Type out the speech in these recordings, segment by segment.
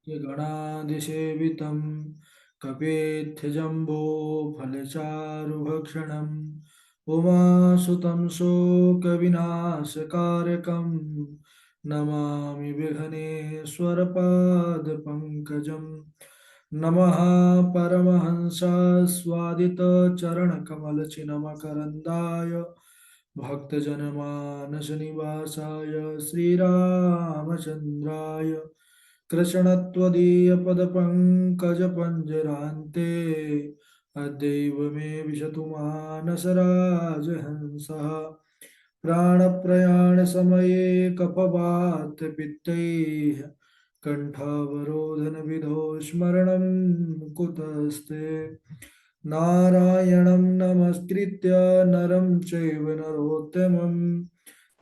गजाधिसेवितं कपेत्थजम्बो फलचारुभक्षणम् उमासुतं शोकविनाशकारकं नमामि विघ्नेश्वरपादपङ्कजं नमः परमहंसास्वादितचरणकमलचिन्मकरन्दाय भक्तजनमानसनिवासाय श्रीरामचन्द्राय कृष्णत्वदीयपदपङ्कजपञ्जरान्ते अद्यैव मे विशतु मानसराजहंसः प्राणप्रयाणसमये कपवातपित्तैः कण्ठावरोधनविधौ स्मरणं कुतस्ते नारायणं नमस्कृत्य नरं चैव नरोत्तमं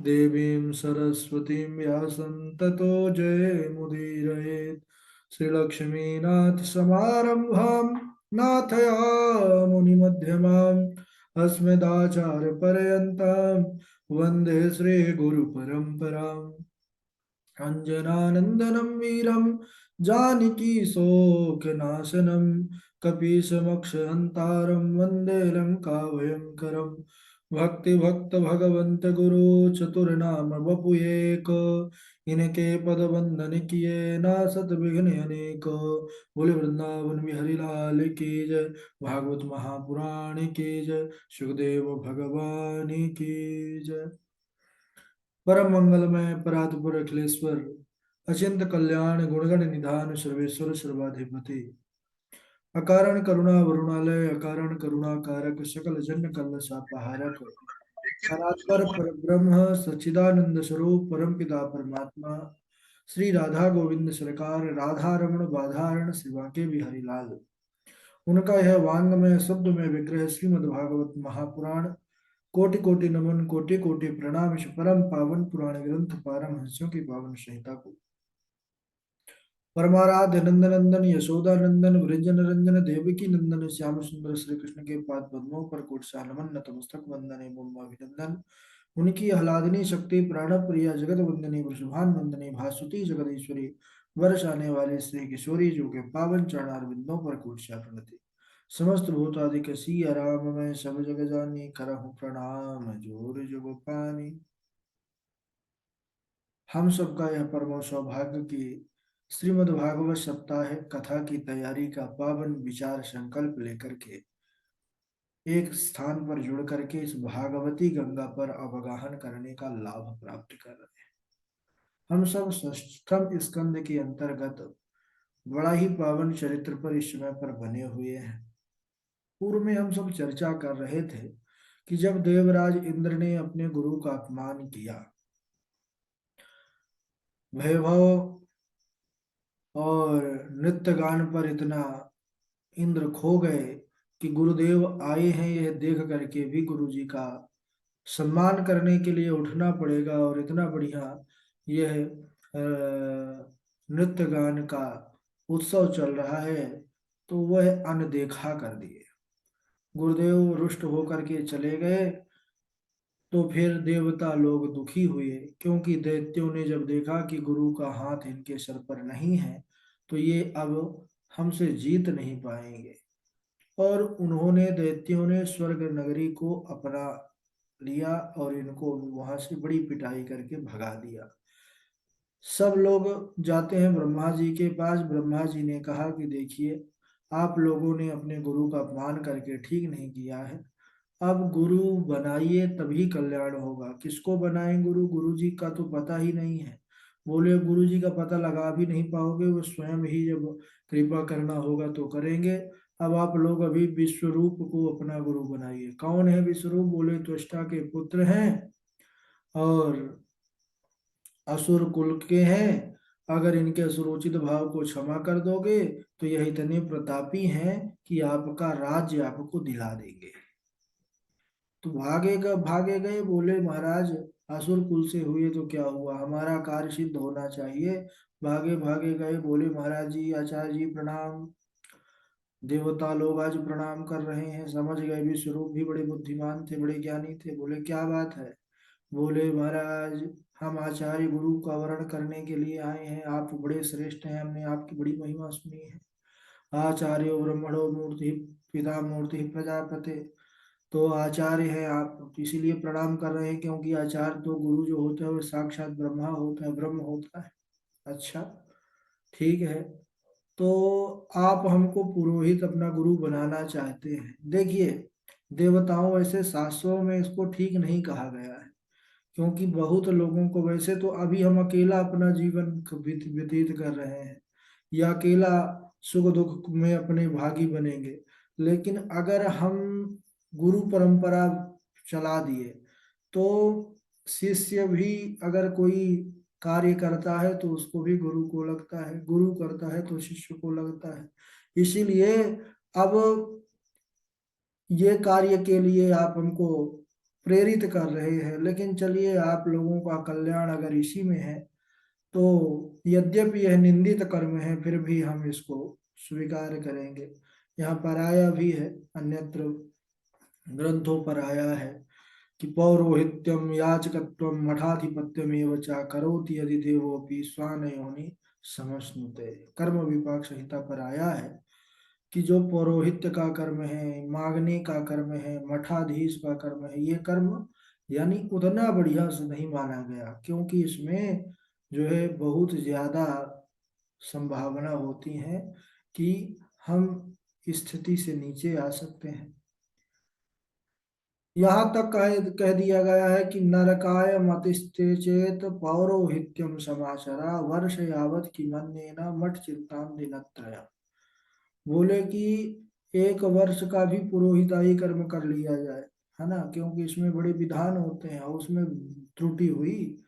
देवीं सरस्वतीं व्यासं ततो जयमुदीरयेत् श्रीलक्ष्मीनाथसमारम्भां नाथयामुनिमध्यमाम् अस्मदाचार्यपर्यन्तां वन्दे श्रीगुरुपरम्पराम् अञ्जनानन्दनं वीरं जानकी शोकनाशनं कपीशमक्षहन्तारं वन्दे लङ्काभयङ्करं भक्तिभक्त भगवंत गुरु चतुरनाम बपु एक इनके पद बंदन किए नासत विघ्न अनेक बोले वृंदावन बिहारी लाल की जय भागवत महापुराण की जय सुखदेव भगवान की जय। परम मंगलमय परात्पर अखिलेश्वर अचिंत कल्याण गुणगण निधान सर्वेश्वर सर्वाधिपति अकारण करुणा वरुणालय अकारण करुणा कारक सकल जन कल सापहारक परात्पर परब्रह्म सच्चिदानंद स्वरूप परमपिता परमात्मा श्री राधा गोविंद सरकार राधा रमण बाधारण शिवा के बिहारी लाल उनका यह वांगमय शब्द में विग्रह श्रीमद् भागवत महापुराण कोटि कोटि नमन कोटि कोटि प्रणाम इस परम पावन पुराण ग्रंथ पारमहंस्यों की पावन संहिता को परमाराध्य नंदन नंदन यशोदा नंदन वृंजन रंजन देवकी नंदन श्याम सुंदर श्री कृष्ण के पाद पद्मों पर कोटसा नमन नतमस्तक वंदन एवं अभिनंदन उनकी आह्लादनी शक्ति प्राण प्रिया जगत वंदनी वृषभान वंदनी भासुती जगदीश्वरी वर्ष आने वाले श्री किशोरी जो के पावन चरणार बिंदों पर कोटसा प्रणति समस्त भूतादिक सिया राम मैं सब जग जानी करहु प्रणाम जोर जुग पानी। हम सबका यह परम सौभाग्य कि श्रीमद् भागवत सप्ताह कथा की तैयारी का पावन विचार संकल्प लेकर के एक स्थान पर जुड़ करके इस भागवती गंगा पर अवगाहन करने का लाभ प्राप्त कर रहे हैं। हम सब षष्ठम स्कंद के अंतर्गत बड़ा ही पावन चरित्र पर इस समय पर बने हुए हैं। पूर्व में हम सब चर्चा कर रहे थे कि जब देवराज इंद्र ने अपने गुरु का अपमान किया, वैभव और नृत्य गान पर इतना इंद्र खो गए कि गुरुदेव आए हैं यह देख करके भी गुरु जी का सम्मान करने के लिए उठना पड़ेगा और इतना बढ़िया यह नृत्य गान का उत्सव चल रहा है तो वह अनदेखा कर दिए। गुरुदेव रुष्ट होकर के चले गए तो फिर देवता लोग दुखी हुए क्योंकि दैत्यों ने जब देखा कि गुरु का हाथ इनके सर पर नहीं है तो ये अब हमसे जीत नहीं पाएंगे और उन्होंने दैत्यों ने स्वर्ग नगरी को अपना लिया और इनको वहां से बड़ी पिटाई करके भगा दिया। सब लोग जाते हैं ब्रह्मा जी के पास। ब्रह्मा जी ने कहा कि देखिए आप लोगों ने अपने गुरु का अपमान करके ठीक नहीं किया है, अब गुरु बनाइए तभी कल्याण होगा। किसको बनाएं गुरु? गुरु जी का तो पता ही नहीं है। बोले गुरु जी का पता लगा भी नहीं पाओगे, वो स्वयं ही जब कृपा करना होगा तो करेंगे। अब आप लोग अभी विश्वरूप को अपना गुरु बनाइए। कौन है विश्वरूप? बोले त्वष्टा के पुत्र हैं और असुर कुल के हैं। अगर इनके असुरोचित भाव को क्षमा कर दोगे तो यह इतने प्रतापी हैं कि आपका राज्य आपको दिला देंगे। तो भागे गए। बोले महाराज असुर कुल से हुए तो क्या हुआ, हमारा कार्य सिद्ध होना चाहिए। भागे भागे गए। बोले महाराज जी, आचार्य जी प्रणाम। देवता लोग आज प्रणाम कर रहे हैं। समझ गए विश्वरूप भी बड़े बुद्धिमान थे, बड़े ज्ञानी थे। बोले क्या बात है? बोले महाराज हम आचार्य गुरु का वर्ण करने के लिए आए हैं। आप बड़े श्रेष्ठ हैं, हमने आपकी बड़ी महिमा सुनी है। आचार्यो ब्रह्मणो मूर्ति पिता मूर्ति प्रजापति। तो आचार्य है आप, तो इसीलिए प्रणाम कर रहे हैं, क्योंकि आचार्य तो गुरु जो होता है वो साक्षात ब्रह्मा होता है, ब्रह्म होता है। अच्छा, ठीक है। तो आप हमको पुरोहित अपना गुरु बनाना चाहते हैं। देखिए, देवताओं वैसे शास्त्रों में इसको ठीक नहीं कहा गया है, क्योंकि बहुत लोगों को, वैसे तो अभी हम अकेला अपना जीवन व्यतीत कर रहे हैं, या अकेला सुख दुख में अपने भागी बनेंगे। लेकिन अगर हम गुरु परंपरा चला दिए, तो शिष्य भी अगर कोई कार्य करता है तो उसको भी गुरु को लगता है, गुरु करता है तो शिष्य को लगता है। इसीलिए अब ये कार्य के लिए आप हमको प्रेरित कर रहे हैं, लेकिन चलिए, आप लोगों का कल्याण अगर इसी में है, तो यद्यपि यह निंदित कर्म है, फिर भी हम इसको स्वीकार करेंगे। यहाँ पर आया भी है, अन्यत्र ग्रंथों पर आया है कि पौरोहित्यम याचकत्वम मठाधिपत्यमेव च करोति यदि देवोपि स्वान योनि समश्नुते। कर्म विपाक संहिता पर आया है कि जो पौरोहित्य का कर्म है, मांगने का कर्म है, मठाधीश का कर्म है, ये कर्म यानी उतना बढ़िया से नहीं माना गया, क्योंकि इसमें जो है बहुत ज्यादा संभावना होती है कि हम स्थिति से नीचे आ सकते हैं। यहाँ तक कह दिया गया है कि नरकाय मतिस्ते चेत पौरोहित्यम समाचरा वर्ष यावत कि मन्येन मठ चिंताम दिनत्रय। बोले कि 1 वर्ष का भी पुरोहिताई कर्म कर लिया जाए, है ना, क्योंकि इसमें बड़े विधान होते हैं, और उसमें त्रुटि हुई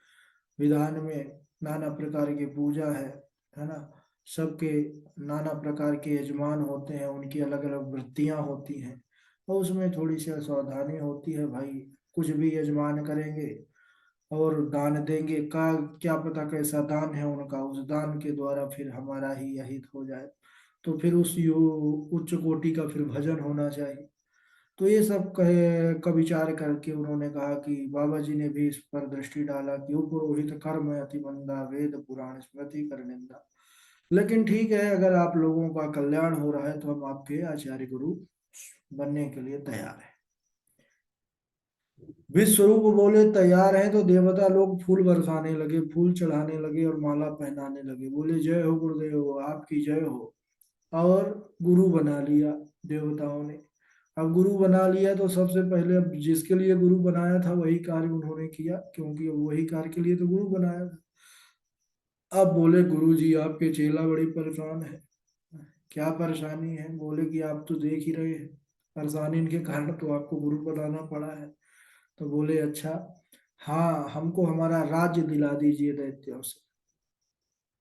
विधान में, नाना प्रकार की पूजा है ना, सबके नाना प्रकार के यजमान होते हैं, उनकी अलग अलग वृत्तियां होती हैं, और उसमें थोड़ी सी असावधानी होती है भाई। कुछ भी यजमान करेंगे और दान देंगे का, क्या पता कैसा दान है उनका, उस दान के द्वारा फिर हमारा ही अहित हो जाए। तो फिर उस उच्च कोटि का फिर भजन होना चाहिए। तो ये सब कहे का विचार करके उन्होंने कहा कि बाबा जी ने भी इस पर दृष्टि डाला कि उपरोहित कर्म अति मंदा वेद पुराण स्मृति कर निंदा। लेकिन ठीक है, अगर आप लोगों का कल्याण हो रहा है तो हम आपके आचार्य गुरु बनने के लिए तैयार हैं। विश्वरूप बोले तैयार हैं, तो देवता लोग फूल बरसाने लगे, फूल चढ़ाने लगे और माला पहनाने लगे। बोले जय हो गुरुदेव, आपकी जय हो। और गुरु बना लिया देवताओं ने। अब गुरु बना लिया तो सबसे पहले, अब जिसके लिए गुरु बनाया था वही कार्य उन्होंने किया, क्योंकि वही कार्य के लिए तो गुरु बनाया था। अब बोले गुरु जी, आपके चेला बड़ी परेशान है। क्या परेशानी है? बोले कि आप तो देख ही रहे हैं, परेशानी इनके कारण तो आपको गुरु बनाना पड़ा है। तो बोले अच्छा, हाँ, हमको हमारा राज्य दिला दीजिए दैत्यों से।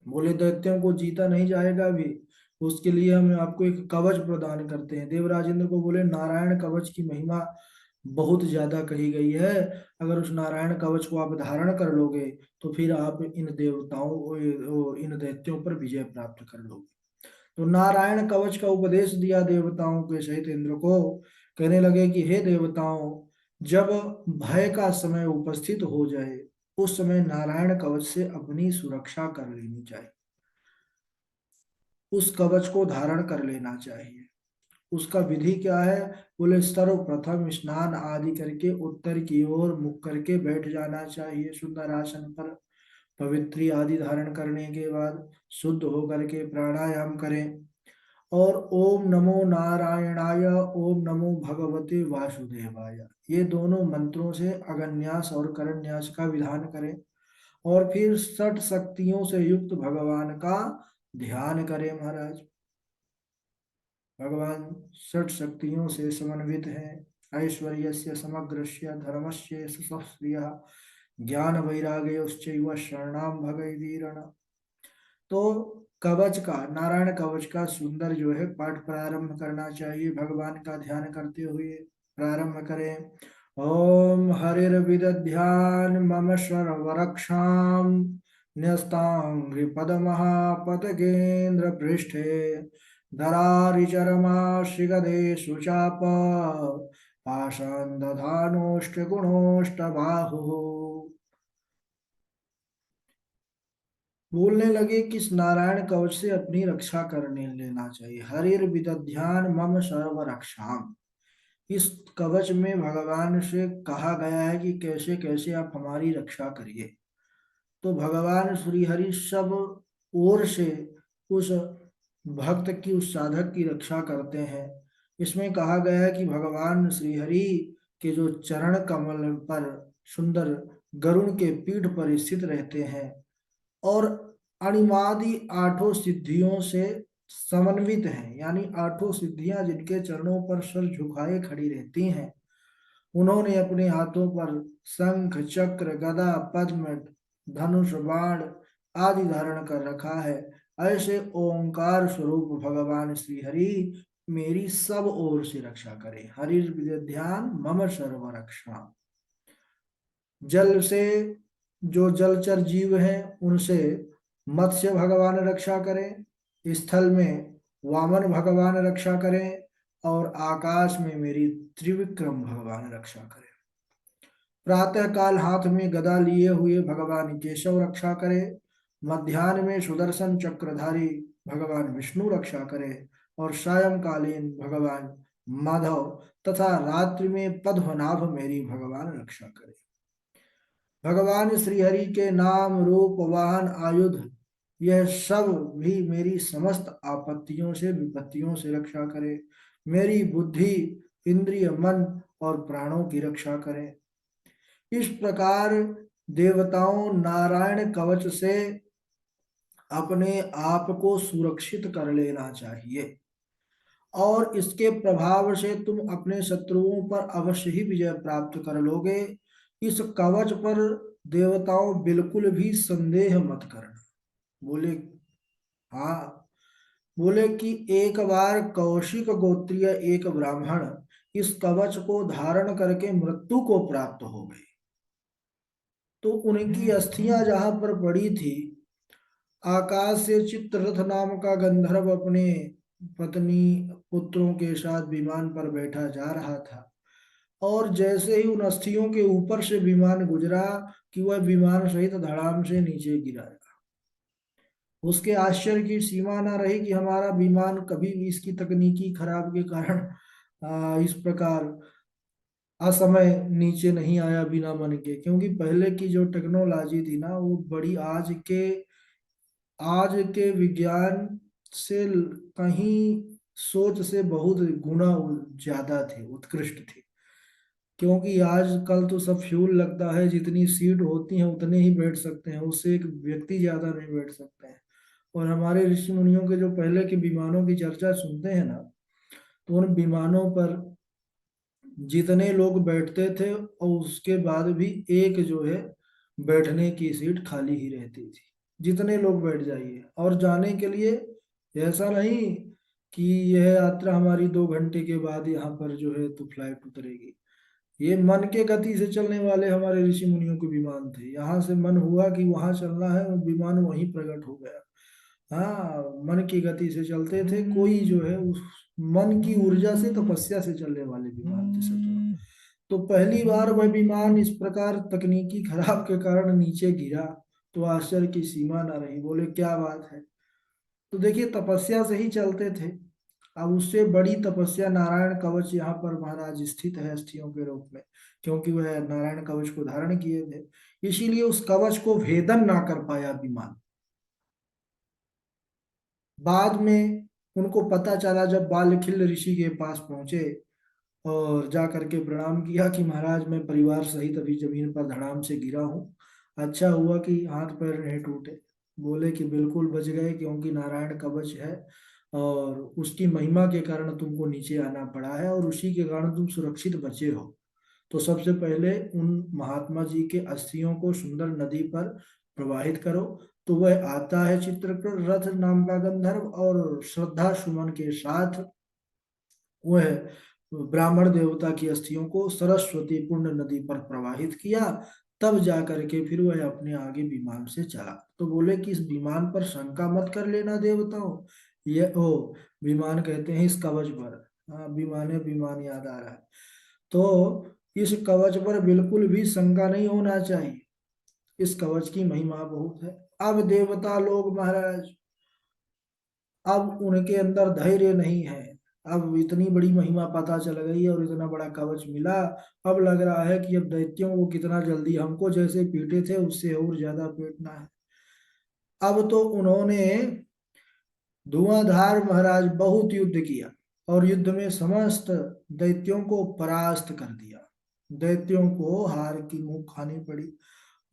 बोले दैत्यों को जीता नहीं जाएगा अभी, उसके लिए हम आपको एक कवच प्रदान करते हैं। देवराज इंद्र को बोले नारायण कवच की महिमा बहुत ज्यादा कही गई है, अगर उस नारायण कवच को आप धारण कर लोगे तो फिर आप इन देवताओं इन दैत्यों पर विजय प्राप्त कर लोगे। तो नारायण कवच का उपदेश दिया देवताओं के सहित इंद्र को। कहने लगे कि हे देवताओं, जब भय का समय उपस्थित हो जाए, उस समय नारायण कवच से अपनी सुरक्षा कर लेनी चाहिए, उस कवच को धारण कर लेना चाहिए। उसका विधि क्या है? बोले सर्वप्रथम स्नान आदि करके उत्तर की ओर मुख करके बैठ जाना चाहिए सुंदर आसन पर। पवित्री आदि धारण करने के बाद शुद्ध होकर के प्राणायाम करें, और ओम नमो नारायणाय, ओम नमो भगवते वासुदेवाय, ये दोनों मंत्रों से अगन्यास और करन्यास का विधान करें। और फिर 6 शक्तियों से युक्त भगवान का ध्यान करें महाराज। भगवान 6 शक्तियों से समन्वित हैं। ऐश्वर्यस्य समग्रस्य धर्मस्य सुश्रियः ज्ञान वैराग्योश्चैव शरणां भगै वीरण। तो कवच का, नारायण कवच का सुंदर जो है पाठ प्रारंभ करना चाहिए, भगवान का ध्यान करते हुए प्रारंभ करें। ओम हरिर्विदध्यान मम सर्वरक्षाम न्यस्तांघ्रि पदमहापतगेन्द्र पृष्ठे धरारिचरमाश्रिगदेषु चाप पाषाण दधानोष्ट गुणोष्ट बाहु। बोलने लगे कि इस नारायण कवच से अपनी रक्षा करने लेना चाहिए। हरिर विदध्यान मम सर्व रक्षाम। इस कवच में भगवान से कहा गया है कि कैसे कैसे आप हमारी रक्षा करिए। तो भगवान श्री हरि सब ओर से उस भक्त की, उस साधक की रक्षा करते हैं। इसमें कहा गया है कि भगवान श्री हरि के जो चरण कमल पर सुंदर गरुण के पीठ पर स्थित रहते हैं और अणिमादि आठों सिद्धियों से समन्वित हैं, यानी आठों सिद्धियां जिनके चरणों पर सर झुकाए खड़ी रहती हैं, उन्होंने अपने हाथों पर शंख चक्र गदा पद्म धनुष बाण आदि धारण कर रखा है। ऐसे ओंकार स्वरूप भगवान श्री हरि मेरी सब ओर से रक्षा करे। हरि ध्यान मम सर्व रक्षा। जल से जो जलचर जीव हैं उनसे मत्स्य भगवान रक्षा करें, स्थल में वामन भगवान रक्षा करें और आकाश में मेरी त्रिविक्रम भगवान रक्षा करें। प्रातः काल हाथ में गदा लिए हुए भगवान केशव रक्षा करे, मध्याह्न में सुदर्शन चक्रधारी भगवान विष्णु रक्षा करे और सायंकालीन भगवान माधव तथा रात्रि में पद्मनाभ मेरी भगवान रक्षा करे। भगवान श्रीहरि के नाम रूप वाहन आयुध यह सब भी मेरी समस्त आपत्तियों से विपत्तियों से रक्षा करे। मेरी बुद्धि इंद्रिय मन और प्राणों की रक्षा करे। इस प्रकार देवताओं नारायण कवच से अपने आप को सुरक्षित कर लेना चाहिए और इसके प्रभाव से तुम अपने शत्रुओं पर अवश्य ही विजय प्राप्त कर लोगे। इस कवच पर देवताओं बिल्कुल भी संदेह मत करना। बोले हाँ। बोले कि एक बार कौशिक गोत्रीय एक ब्राह्मण इस कवच को धारण करके मृत्यु को प्राप्त हो गए। तो उनकी अस्थियां जहां पर पड़ी थी, आकाश से चित्ररथ नाम का गंधर्व अपने पत्नी पुत्रों के साथ विमान पर बैठा जा रहा था और जैसे ही उन अस्थियों के ऊपर से विमान गुजरा कि वह विमान सहित धड़ाम से नीचे गिरा। उसके आश्चर्य की सीमा ना रही कि हमारा विमान कभी भी इसकी तकनीकी खराब के कारण इस प्रकार असमय नीचे नहीं आया बिना मन के, क्योंकि पहले की जो टेक्नोलॉजी थी ना वो बड़ी आज के विज्ञान से कहीं सोच से बहुत गुना ज्यादा थी, उत्कृष्ट थी। क्योंकि आजकल तो सब फ्यूल लगता है, जितनी सीट होती हैं उतने ही बैठ सकते हैं, उससे एक व्यक्ति ज्यादा नहीं बैठ सकते हैं। और हमारे ऋषि मुनियों के जो पहले के विमानों की चर्चा सुनते हैं ना, तो उन विमानों पर जितने लोग बैठते थे और उसके बाद भी एक जो है बैठने की सीट खाली ही रहती थी। जितने लोग बैठ जाइए और जाने के लिए ऐसा नहीं कि यह यात्रा हमारी 2 घंटे के बाद यहाँ पर जो है तो फ्लाइट उतरेगी। ये मन के गति से चलने वाले हमारे ऋषि मुनियों के विमान थे। यहाँ से मन हुआ कि वहां चलना है और विमान वहीं प्रकट हो गया। हाँ, मन की गति से चलते थे। कोई जो है उस मन की ऊर्जा से, तपस्या से चलने वाले विमान थे सज्जनों। तो पहली बार वह विमान इस प्रकार तकनीकी खराब के कारण नीचे गिरा तो आश्चर्य की सीमा ना रही। बोले क्या बात है। तो देखिए तपस्या से ही चलते थे। अब उससे बड़ी तपस्या नारायण कवच यहाँ पर महाराज स्थित है अस्थियों के रूप में, क्योंकि वह नारायण कवच को धारण किए थे। इसीलिए उस कवच को भेदन ना कर पाया विमान। बाद में उनको पता चला जब बालखिल ऋषि के पास पहुंचे और जा करके प्रणाम किया कि महाराज मैं परिवार सहित अभी जमीन पर धड़ाम से गिरा हूँ, अच्छा हुआ कि हाथ पैर नहीं टूटे। बोले कि बिल्कुल बच गए, क्योंकि नारायण कवच है और उसकी महिमा के कारण तुमको नीचे आना पड़ा है और उसी के कारण तुम सुरक्षित बचे हो। तो सबसे पहले उन महात्मा जी के अस्थियों को सुंदर नदी पर प्रवाहित करो। तो वह आता है चित्रकूट रथ नाम का गंधर्व और श्रद्धा सुमन के साथ वह ब्राह्मण देवता की अस्थियों को सरस्वती पूर्ण नदी पर प्रवाहित किया। तब जा करके फिर वह अपने आगे विमान से चला। तो बोले कि इस विमान पर शंका मत कर लेना देवताओं। ये ओ विमान कहते हैं इस कवच पर। हाँ, विमान है, विमान याद आ रहा है। तो इस कवच पर बिल्कुल भी शंका नहीं होना चाहिए। इस कवच की महिमा बहुत है। अब देवता लोग महाराज, अब उनके अंदर धैर्य नहीं है। अब इतनी बड़ी महिमा पता चल गई और इतना बड़ा कवच मिला। अब लग रहा है कि अब दैत्यों को कितना जल्दी हमको जैसे पीटे थे उससे और ज्यादा पीटना है। अब तो उन्होंने धुआंधार महाराज बहुत युद्ध किया और युद्ध में समस्त दैत्यों को परास्त कर दिया। दैत्यों को हार की मुंह खानी पड़ी,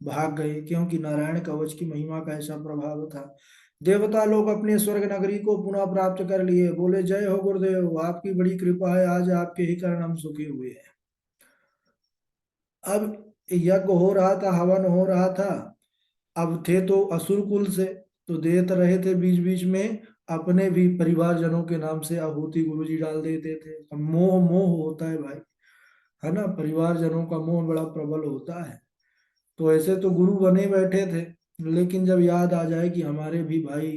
भाग गए, क्योंकि नारायण कवच की महिमा का ऐसा प्रभाव था। देवता लोग अपने स्वर्ग नगरी को पुनः प्राप्त कर लिए। बोले जय हो गुरुदेव, आपकी बड़ी कृपा है, आज आपके ही कारण हम सुखी हुए हैं। अब यज्ञ हो रहा था, हवन हो रहा था। अब थे तो असुर कुल से, तो देत रहे थे बीच बीच में अपने भी परिवारजनों के नाम से आहुति गुरुजी डाल देते थे। अब मोह मोह होता है भाई, है ना, परिवारजनों का मोह बड़ा प्रबल होता है। तो ऐसे तो गुरु बने बैठे थे, लेकिन जब याद आ जाए कि हमारे भी भाई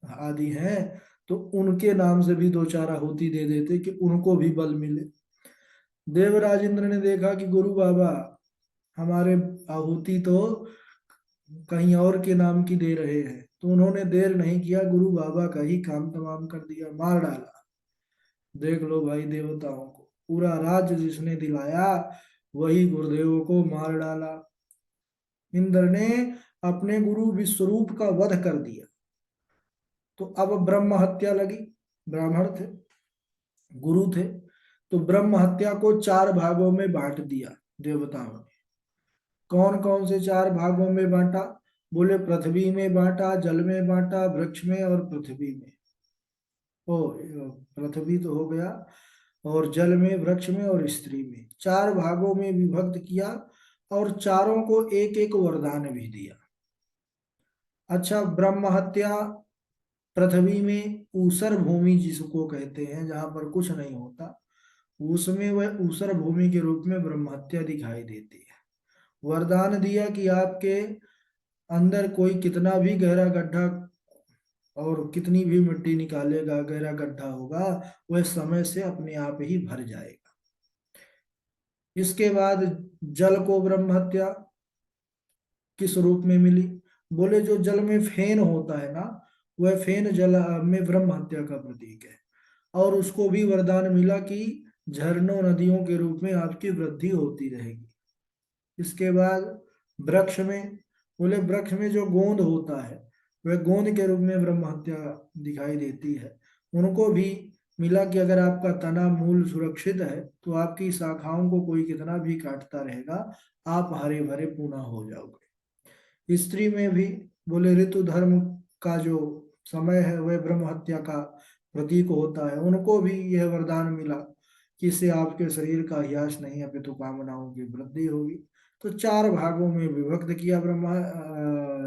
आदि हैं, तो उनके नाम से भी दो चार आहुति दे देते कि उनको भी बल मिले। देवराज इंद्र ने देखा कि गुरु बाबा हमारे आहुति तो कहीं और के नाम की दे रहे हैं, तो उन्होंने देर नहीं किया, गुरु बाबा का ही काम तमाम कर दिया, मार डाला। देख लो भाई, देवताओं को पूरा राज्य जिसने दिलाया वही गुरुदेवों को मार डाला। इंद्र ने अपने गुरु विश्वरूप का वध कर दिया। तो अब ब्रह्म हत्या लगी। ब्राह्मण थे, गुरु थे, तो ब्रह्म हत्या को चार भागों में बांट दिया देवताओं ने। कौन कौन से चार भागों में बांटा? बोले पृथ्वी में बांटा, जल में बांटा, वृक्ष में और पृथ्वी में। ओ, पृथ्वी तो हो गया, और जल में, वृक्ष में और स्त्री में, चार भागों में विभक्त किया। और चारों को एक एक वरदान भी दिया। अच्छा, ब्रह्म हत्या पृथ्वी में ऊसर भूमि जिसको कहते हैं, जहां पर कुछ नहीं होता, उसमें वह ऊसर भूमि के रूप में ब्रह्म हत्या दिखाई देती है। वरदान दिया कि आपके अंदर कोई कितना भी गहरा गड्ढा और कितनी भी मिट्टी निकालेगा, गहरा गड्ढा होगा, वह समय से अपने आप ही भर जाएगा। इसके बाद जल को ब्रह्म हत्या किस रूप में मिली? बोले जो जल में फेन होता है ना, वह फेन जल में ब्रह्म हत्या का प्रतीक है। और उसको भी वरदान मिला कि झरनों नदियों के रूप में आपकी वृद्धि होती रहेगी। इसके बाद वृक्ष में, बोले वृक्ष में जो गोंद होता है वह गोंद के रूप में ब्रह्म हत्या दिखाई देती है। उनको भी मिला कि अगर आपका तना मूल सुरक्षित है तो आपकी शाखाओं को कोई कितना भी काटता रहेगा, आप हरे भरे पूना हो जाओगे। स्त्री में भी बोले ऋतु धर्म का जो समय है वह ब्रह्म हत्या का प्रतीक होता है। उनको भी यह वरदान मिला कि इससे आपके शरीर का ह्यास नहीं अपितु कामनाओं की वृद्धि होगी। तो चार भागों में विभक्त किया ब्रह्मा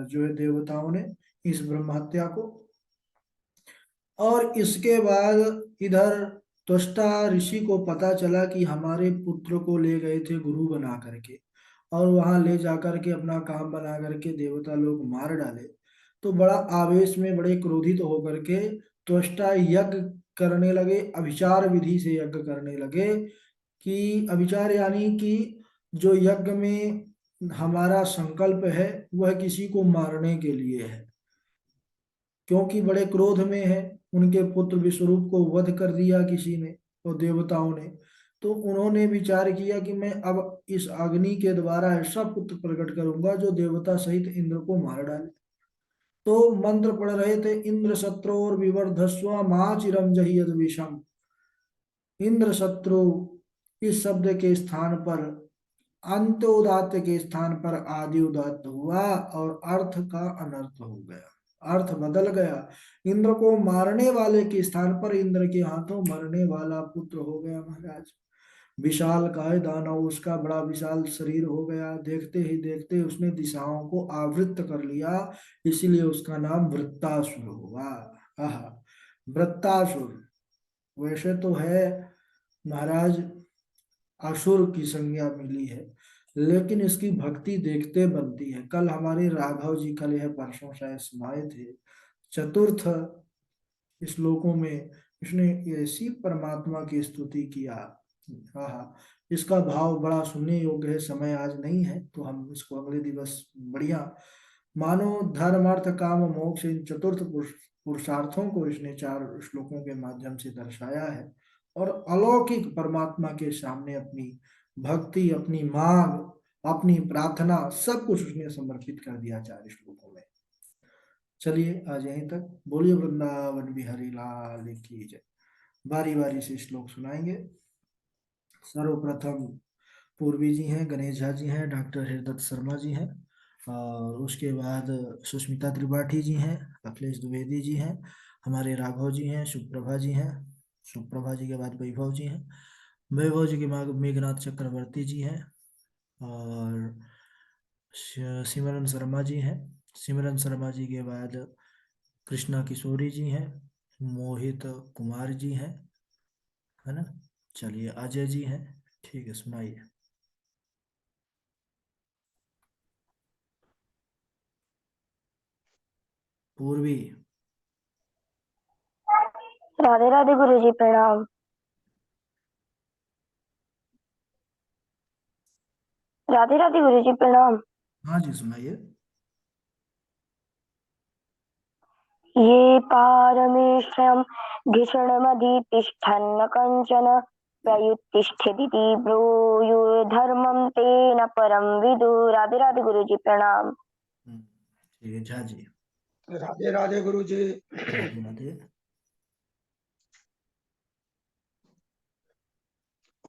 जो है देवताओं ने इस ब्रह्म हत्या को। और इसके बाद इधर त्वष्टा ऋषि को पता चला कि हमारे पुत्र को ले गए थे गुरु बना करके, और वहां ले जाकर के अपना काम बना करके देवता लोग मार डाले। तो बड़ा आवेश में, बड़े क्रोधित होकर के त्वष्टा यज्ञ करने लगे, अभिचार विधि से यज्ञ करने लगे। कि अभिचार यानी कि जो यज्ञ में हमारा संकल्प है वह किसी को मारने के लिए है, क्योंकि बड़े क्रोध में है। उनके पुत्र विश्वरूप को वध कर दिया किसी ने, तो देवताओं ने। तो उन्होंने विचार किया कि मैं अब इस अग्नि के द्वारा ऐसा पुत्र प्रकट करूंगा जो देवता सहित इंद्र को मार डाले। तो मंत्र पढ़ रहे थे, इंद्र शत्रुर विवर्धस्व माँ चिरम जहियद विषम। इंद्र शत्रु इस शब्द के स्थान पर, अंत उदात्त के स्थान पर आदि उदात्त हुआ और अर्थ का अनर्थ हो गया, अर्थ बदल गया। इंद्र को मारने वाले के स्थान पर इंद्र के हाथों मरने वाला पुत्र हो गया महाराज। विशाल काय दानव, उसका बड़ा विशाल शरीर हो गया, देखते ही देखते उसने दिशाओं को आवृत्त कर लिया, इसीलिए उसका नाम वृत्तासुर हुआ। आह, वृत्तासुर वैसे तो है महाराज, असुर की संज्ञा मिली है, लेकिन इसकी भक्ति देखते बनती है। कल हमारे राघव जी, कल यह परसों शायद सुनाए थे, चतुर्थ श्लोकों में इसने ऐसी परमात्मा की स्तुति किया। हाँ, इसका भाव बड़ा सुनने योग्य है। समय आज नहीं है तो हम इसको अगले दिवस बढ़िया मानो धर्म अर्थ काम मोक्ष इन चतुर्थ पुरुषार्थों को इसने चार श्लोकों के माध्यम से दर्शाया है। और अलौकिक परमात्मा के सामने अपनी भक्ति, अपनी मांग, अपनी प्रार्थना सब कुछ उसने समर्पित कर दिया चार श्लोकों में। चलिए आज यहीं तक। बोलिए वृंदावन बिहारी लाल की जय। बारी बारी से श्लोक सुनाएंगे। सर्वप्रथम पूर्वी जी हैं, गणेश झा जी हैं, डॉक्टर हरदत्त शर्मा जी हैं, और उसके बाद सुष्मिता त्रिपाठी जी हैं, अखिलेश द्विवेदी जी हैं, हमारे राघव जी हैं, सुप्रभा जी हैं, सुप्रभा जी के बाद वैभव जी हैं, वैभव जी के बाद मेघनाथ चक्रवर्ती जी हैं, और सिमरन शर्मा जी हैं, सिमरन शर्मा जी के बाद कृष्णा किशोरी जी हैं, मोहित कुमार जी हैं, है ना। चलिए अजय जी हैं। ठीक है, सुनाइए। पूर्वी। राधे राधे गुरु जी, प्रणाम। राधे राधे गुरु जी, प्रणाम। हाँ जी, सुनाइए। ये पारमेष्ठ्यं धिषणमधितिष्ठन्न कंचन प्रयुत्तिष्ठति ब्रूयुर्धर्मं तेन परं विदु। राधे राधे गुरु जी, प्रणाम। ठीक है, झा जी। राधे राधे गुरु जी। राधे राधे।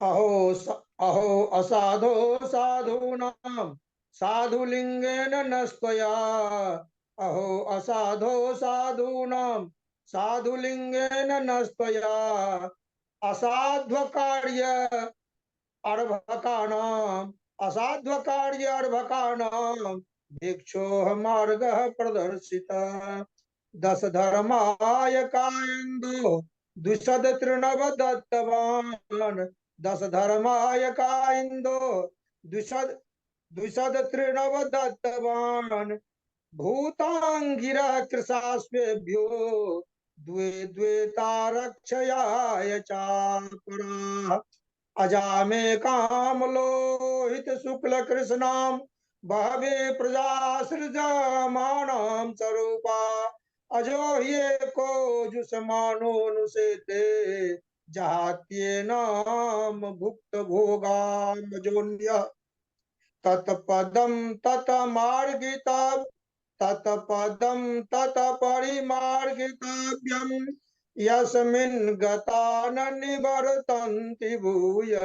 अहो असाधो साधूनां साधुलिंगेन नस्त्वया। अहो असाधो साधूनां साधुलिंगेन नस्त्वया। असाध्वकार्य अर्भकाणाम् असाध्वकार्य अर्भकाणां भिक्षोः मार्गः प्रदर्शितः। दश धर्माय कायन्दो द्विशद तृणव दत्तवान्। दश धर्माय कायन्दो द्विशद द्विशद तृणव दत्तवान्। भूतांगिरः कृशास्वेभ्यो द्वे द्वे तारक्षयाय चापराः। अजामे कामलोहित शुक्ल कृष्णाम बहवे प्रजा सृजमाणाम स्वरूपा। अजो ये को जुषमानो नुसेते जात्ये नाम भुक्त भोगाम जोन्य। तत्पदम ततमार्गिता तत्पदम तत्परिमार्गितव्यम यस्मिन् गता न निवर्तन्ति भूय।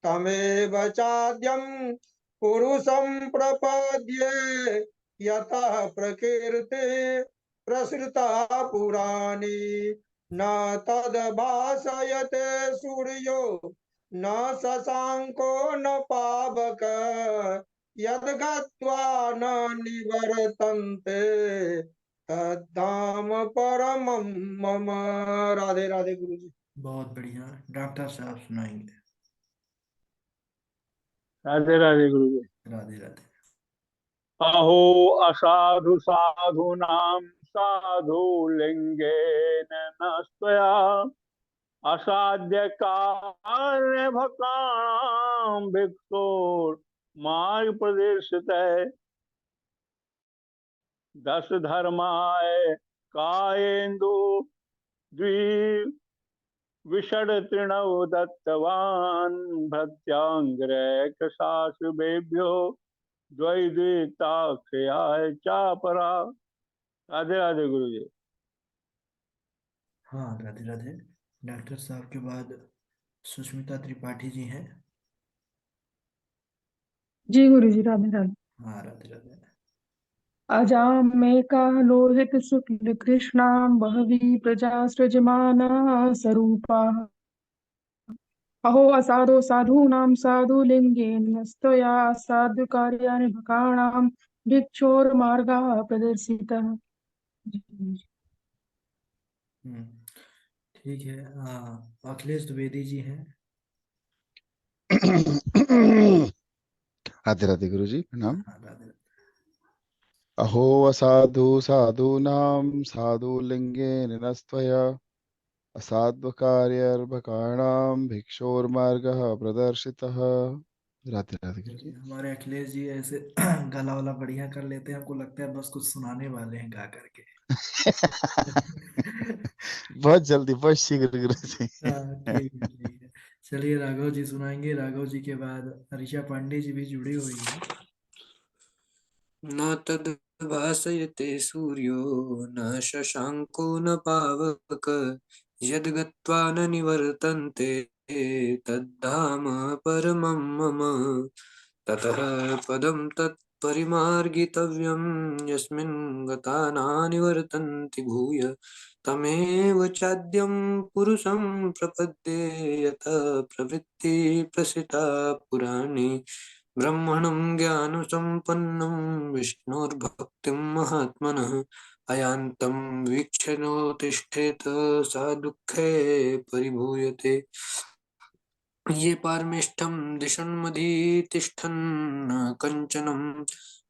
तमेव चाद्यं पुरुषं प्रपद्ये यतः प्रकृति प्रसृता पुराणी। न तद्भासयते सूर्यो न शशांको न पावक यद्गत्वा न निवर्तन्ते तद्धाम परमं मम। राधे राधे गुरु जी। बहुत बढ़िया, डॉक्टर साहब सुनाएंगे। राधे राधे गुरु जी। राधे राधे। अहो असाधु साधूनां साधु लिंगेन नस्त्वया असाध्य कार्य भकानां भिक्षोर मार्ग प्रदर्शितः। दश धर्माय कायेन्दु द्वि विषड तृणव दत्तवान् भृत्यांग्रैकशासुभेभ्यो द्वैद्वैताक्षयाय चापरा। राधे राधे गुरु जी। हाँ, राधे राधे। डॉक्टर साहब के बाद सुष्मिता त्रिपाठी जी हैं। जी गुरु जी, राधे राधे। हाँ, राधे राधे। अजामेका लोहित शुक्ल कृष्णां बहवी प्रजा सृजमाना स्वरूपाः। अहो असाधो साधूनां साधुलिङ्गेन स्तया साधुकार्याणि भकाणां भिक्षोर्मार्गः प्रदर्शितः। ठीक है। अखिलेश द्विवेदी जी हैं। राधे राधे गुरु जी, प्रणाम। हाँ, राधे राधे। अहो असाधु साधूनां साधुलिंगेन नस्त्वया असाध्वकार्यर्भकाणां भिक्षोर्मार्गः प्रदर्शितः। राधे राधे गुरु जी। हमारे अखिलेश जी ऐसे गला वाला बढ़िया कर लेते हैं, हमको लगता है बस कुछ सुनाने वाले हैं गा करके। बहुत जल्दी, बहुत शीघ्र गुरु जी। हाँ ठीक है ठीक है। चलिए राघव जी सुनाएंगे, राघव जी के बाद ऋचा पांडे जी भी जुड़ी हुई है। न तद्भासयते सूर्यो न शशाङ्को न पावक यद्गत्वा न निवर्तन्ते तद्धाम परमं मम ततः पदं तत्परिमार्गितव्यं यस्मिन् गता नानिवर्तन्ति भूय तमेव चाद्यं पुरुषं प्रपद्ये यतः प्रवृत्ति प्रसिता पुराणी ब्रह्मणं ज्ञानसम्पन्नं विष्णोर्भक्तिं महात्मनः अयान्तं वीक्ष्य नोत्तिष्ठेत सा दुःखे परिभूयते ये पारमेष्ठं दिशन्मधीतिष्ठन् कञ्चनं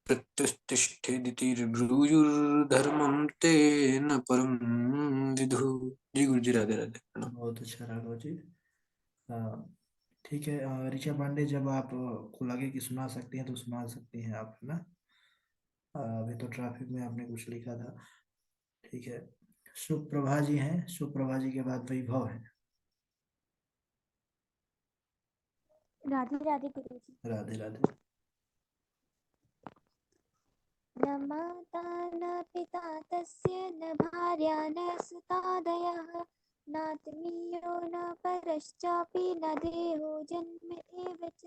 प्रत्युत्तिष्ठेदितिर्ब्रूयुर्धर्मं तेन परं विदुः। जी गुरु जी, राधे राधे, प्रणाम। बहुत अच्छा राघव जी। हाँ ठीक है। ऋचा पांडे जब आप को लगे कि सुना सकती हैं तो सुना सकती हैं आप, है ना। अभी तो ट्रैफिक में आपने कुछ लिखा था। ठीक है। सुप्रभा जी हैं, सुप्रभा जी के बाद वैभव है। राधे राधे गुरु जी। राधे राधे। न माता न पिता तस्य न भार्या न सुतादयः नात्मीयो न परश्चापि न देहो जन्म एव च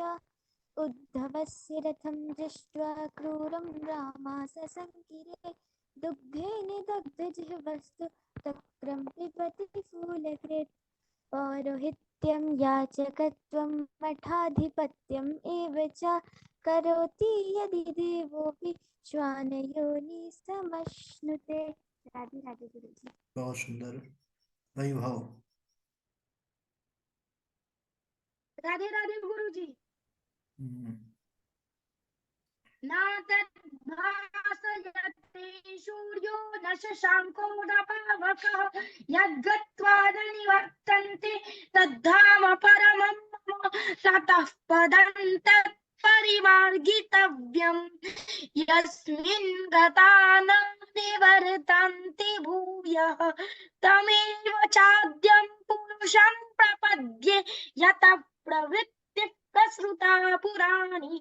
उद्धवस्य रथं दृष्ट्वा क्रूरं रामा ससङ्किरे दुग्धेन दग्धजिह्वस्तु तक्रं पिबति फूलकृत् पौरोहित्यं याचकत्वं मठाधिपत्यम् एव च करोति यदि देवोऽपि श्वानयोनि समश्नुते। राधे राधे गुरु जी। बहुत सुंदर। वैभव। राधे राधे गुरु जी। हम्म, न तद्भासयते सूर्यो न शशाङ्को न पावकः यद्गत्वा न निवर्तन्ते तद्धाम परमं मम ततः पदं तत्परिमार्गितव्यं यस्मिन् गता न निवर्तन्ते भूयः तमेव चाद्यं पुरुषं प्रपद्ये यतः प्रवृत्ति प्रसृता पुराणी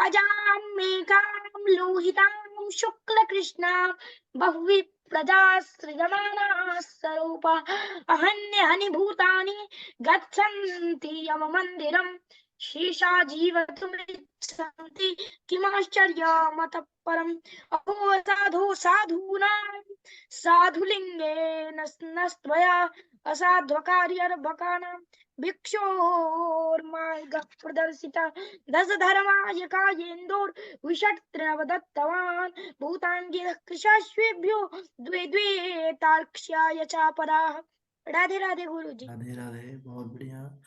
अजां मेघां लोहितां शुक्लकृष्णां बह्वी प्रजा सृजमानाः स्वरूपा अहन्यानि भूतानि गच्छन्ति यममन्दिरं शेषा जीवतुमिच्छन्ति किमाश्चर्यमतः परम् अहो साधु साधूनां साधुलिङ्गेन स्त्वया असाध्वकार्यर्भकानां भिक्षोर्मार्गः प्रदर्शितः दश धर्माय कायेन्दोर विषट्रवदत्तवान् भूताङ्गिरः कृशाश्वेभ्यो द्वे द्वे तार्क्ष्याय चापराः। राधे राधे गुरु जी। राधे राधे। बहुत बढ़िया।